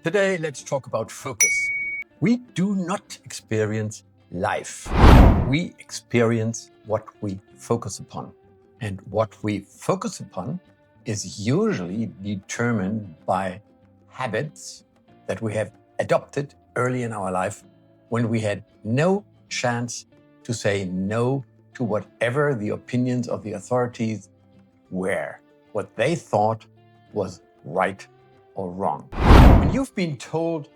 Today, let's talk about focus. We do not experience life. We experience what we focus upon. And what we focus upon is usually determined by habits that we have adopted early in our life when we had no chance to say no to whatever the opinions of the authorities were, what they thought was right or wrong. When you've been told,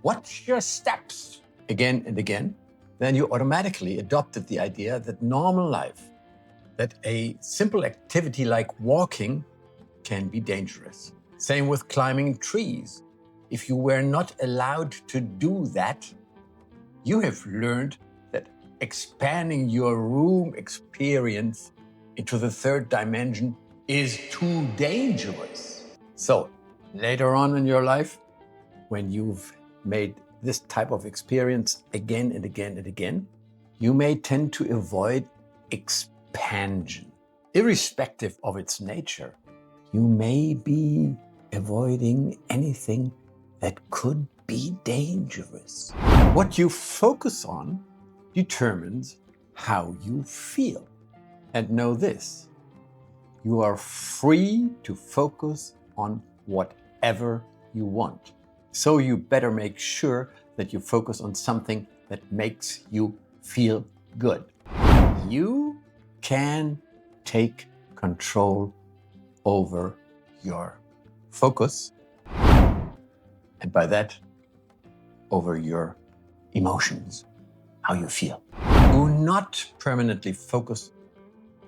watch your steps again and again, then you automatically adopted the idea that normal life, that a simple activity like walking can be dangerous. Same with climbing trees. If you were not allowed to do that, you have learned that expanding your room experience into the third dimension is too dangerous. So later on in your life, when you've made this type of experience again and again and again, you may tend to avoid expansion. Irrespective of its nature, you may be avoiding anything that could be dangerous. What you focus on determines how you feel. And know this, you are free to focus on whatever you want. So you better make sure that you focus on something that makes you feel good. You can take control over your focus, and by that, over your emotions, how you feel. Do not permanently focus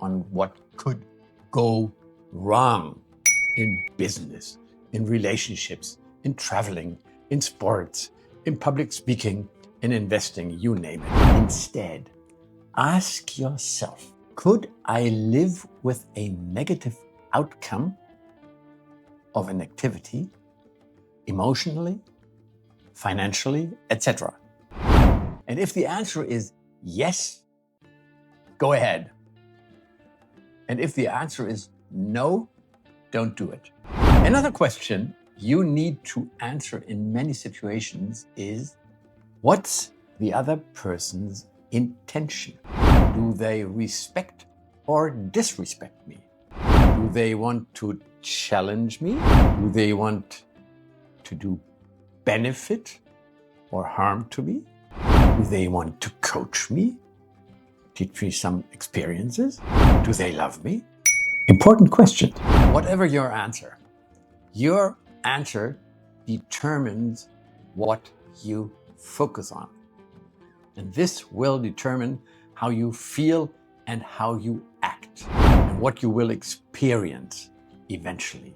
on what could go wrong in business, in relationships, in traveling, in sports, in public speaking, in investing, you name it. Instead, ask yourself, could I live with a negative outcome of an activity, emotionally, financially, etc.? And if the answer is yes, go ahead. And if the answer is no, don't do it. Another question you need to answer in many situations is, what's the other person's intention? Do they respect or disrespect me? Do they want to challenge me? Do they want to do benefit or harm to me? Do they want to coach me? Teach me some experiences? Do they love me? Important question. Whatever your answer determines what you focus on. And this will determine how you feel and how you act, and what you will experience eventually.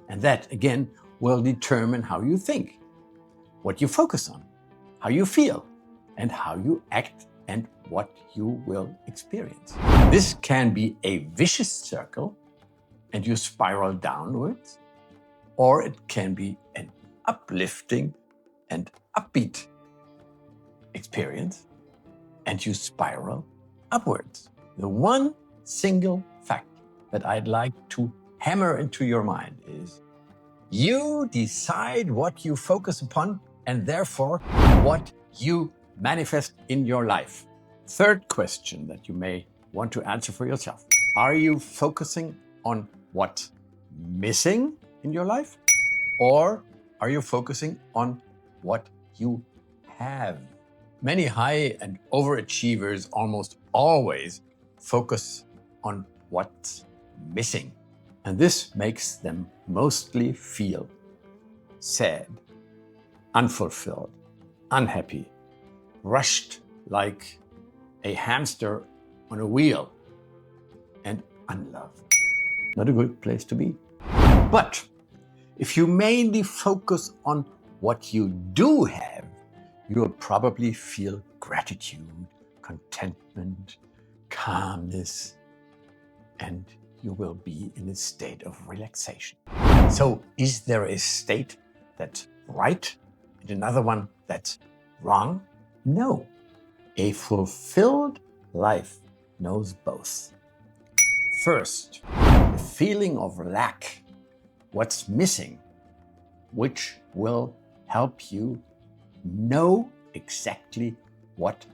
And that, again, will determine how you think, what you focus on, how you feel, and how you act, and what you will experience. This can be a vicious circle, and you spiral downwards, or it can be an uplifting and upbeat experience, and you spiral upwards. The one single fact that I'd like to hammer into your mind is, you decide what you focus upon, and therefore what you manifest in your life. Third question that you may want to answer for yourself. Are you focusing on what's missing in your life? Or are you focusing on what you have? Many high and overachievers almost always focus on what's missing. And this makes them mostly feel sad, unfulfilled, unhappy, rushed like a hamster on a wheel, and unloved. Not a good place to be. But if you mainly focus on what you do have, you'll probably feel gratitude, contentment, calmness, and you will be in a state of relaxation. So is there a state that's right and another one that's wrong? No. A fulfilled life knows both. First, the feeling of lack, what's missing, which will help you know exactly what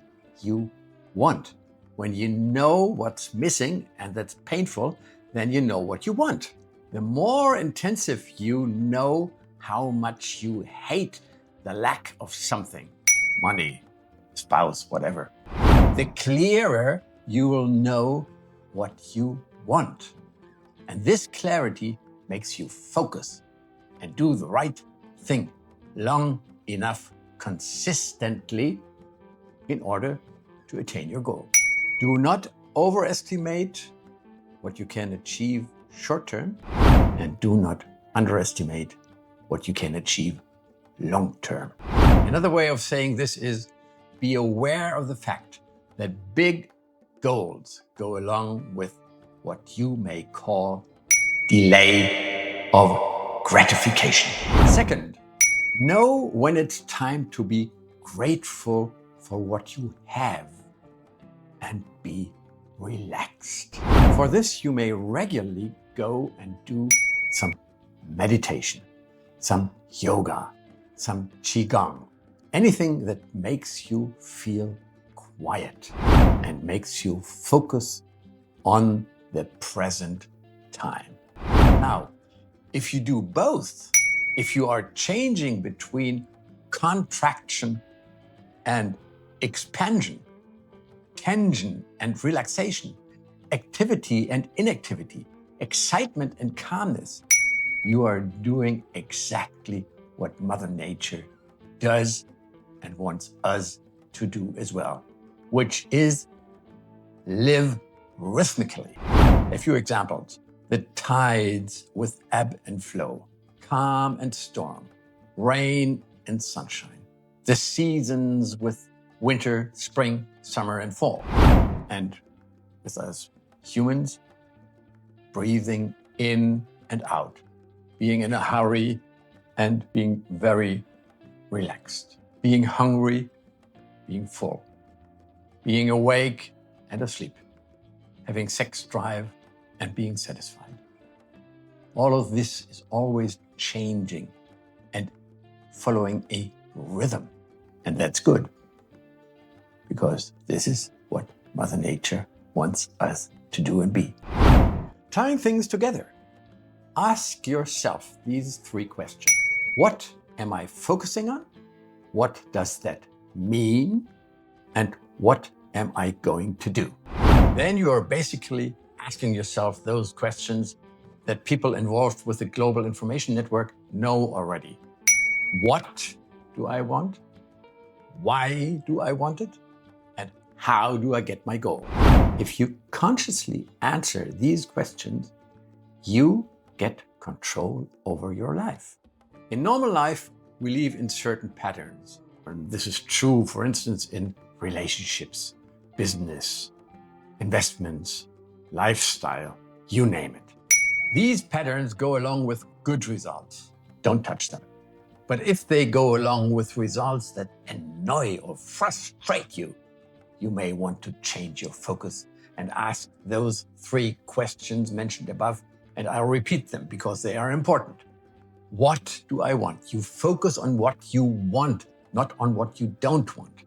you want. When you know what's missing and that's painful, then you know what you want. The more intensive you know how much you hate the lack of something, money, spouse, whatever, the clearer you will know what you want. And this clarity makes you focus and do the right thing long enough consistently in order to attain your goal. Do not overestimate what you can achieve short term, and do not underestimate what you can achieve long term. Another way of saying this is be aware of the fact that big goals go along with what you may call delay of gratification. Second, know when it's time to be grateful for what you have and be relaxed. For this, you may regularly go and do some meditation, some yoga, some qigong, anything that makes you feel quiet and makes you focus on the present time. Now, if you do both, if you are changing between contraction and expansion, tension and relaxation, activity and inactivity, excitement and calmness, you are doing exactly what Mother Nature does and wants us to do as well, which is live rhythmically. A few examples: the tides with ebb and flow, calm and storm, rain and sunshine, the seasons with winter, spring, summer, and fall. And with us humans, breathing in and out, being in a hurry and being very relaxed, being hungry, being full, being awake and asleep, having sex drive and being satisfied. All of this is always changing and following a rhythm. And that's good, because this is what Mother Nature wants us to do and be. Tying things together, ask yourself these three questions. What am I focusing on? What does that mean? And what am I going to do? Then you are basically asking yourself those questions that people involved with the global information network know already. What do I want? Why do I want it? And how do I get my goal? If you consciously answer these questions, you get control over your life. In normal life, we live in certain patterns. And this is true, for instance, in relationships, business, investments, lifestyle, you name it. These patterns go along with good results. Don't touch them. But if they go along with results that annoy or frustrate you, you may want to change your focus and ask those three questions mentioned above, and I'll repeat them because they are important. What do I want? You focus on what you want, not on what you don't want.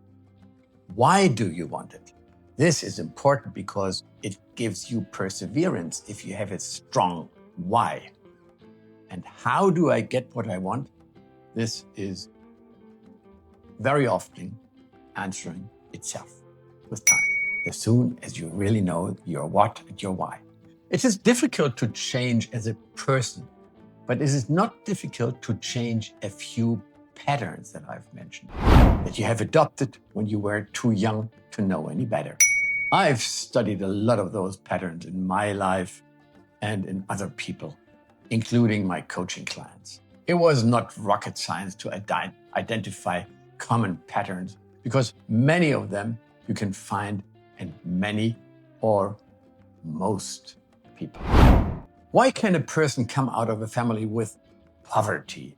Why do you want it? This is important because it gives you perseverance if you have a strong why. And how do I get what I want? This is very often answering itself with time, as soon as you really know your what and your why. It is difficult to change as a person, but it is not difficult to change a few patterns that I've mentioned, that you have adopted when you were too young to know any better. I've studied a lot of those patterns in my life and in other people, including my coaching clients. It was not rocket science to identify common patterns, because many of them you can find in many or most people. Why can a person come out of a family with poverty,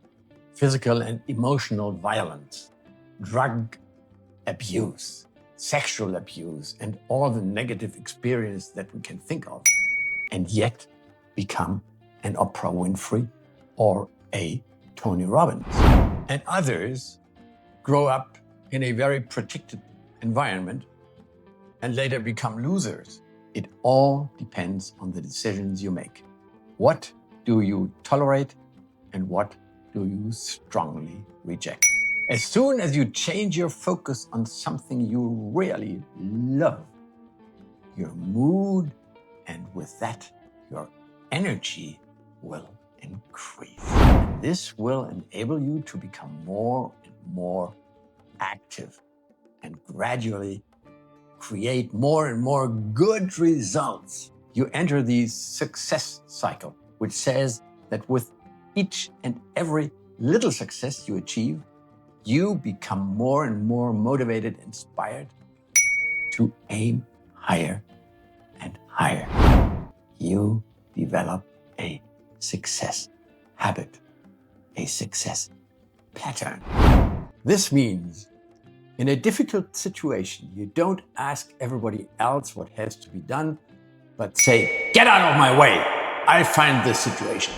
physical and emotional violence, drug abuse, sexual abuse, and all the negative experience that we can think of, and yet become an Oprah Winfrey or a Tony Robbins? and others grow up in a very protected environment and later become losers. It all depends on the decisions you make. What do you tolerate and what do you strongly reject? As soon as you change your focus on something you really love, your mood and with that, your energy will increase. And this will enable you to become more and more active and gradually create more and more good results. You enter the success cycle, which says that with each and every little success you achieve, you become more and more motivated, inspired to aim higher and higher. You develop a success habit, a success pattern. This means in a difficult situation, you don't ask everybody else what has to be done, but say, get out of my way. I'll find this situation.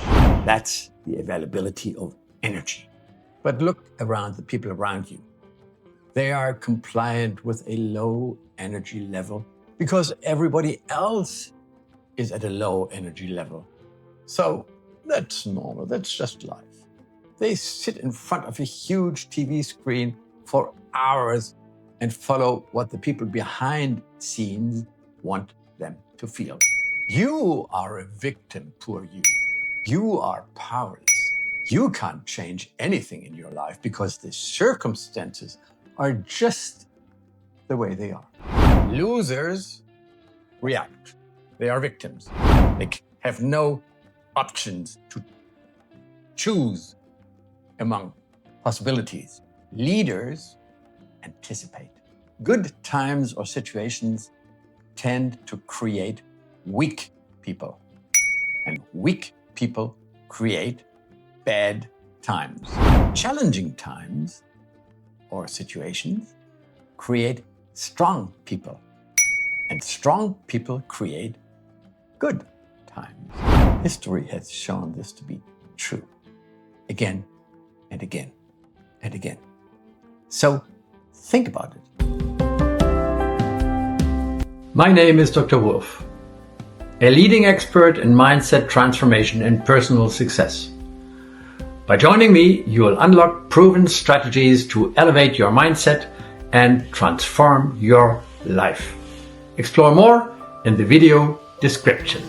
That's the availability of energy. But look around the people around you. They are compliant with a low energy level because everybody else is at a low energy level. So that's normal, that's just life. They sit in front of a huge TV screen for hours and follow what the people behind scenes want them to feel. You are a victim, poor you. You are powerless. You can't change anything in your life because the circumstances are just the way they are. Losers react. They are victims. They have no options to choose among possibilities. Leaders anticipate. Good times or situations tend to create weak people, and weak people create bad times. Challenging times or situations create strong people, and strong people create good times. History has shown this to be true again and again and again. So think about it. My name is Dr. Wulff, a leading expert in mindset transformation and personal success. By joining me, you will unlock proven strategies to elevate your mindset and transform your life. Explore more in the video description.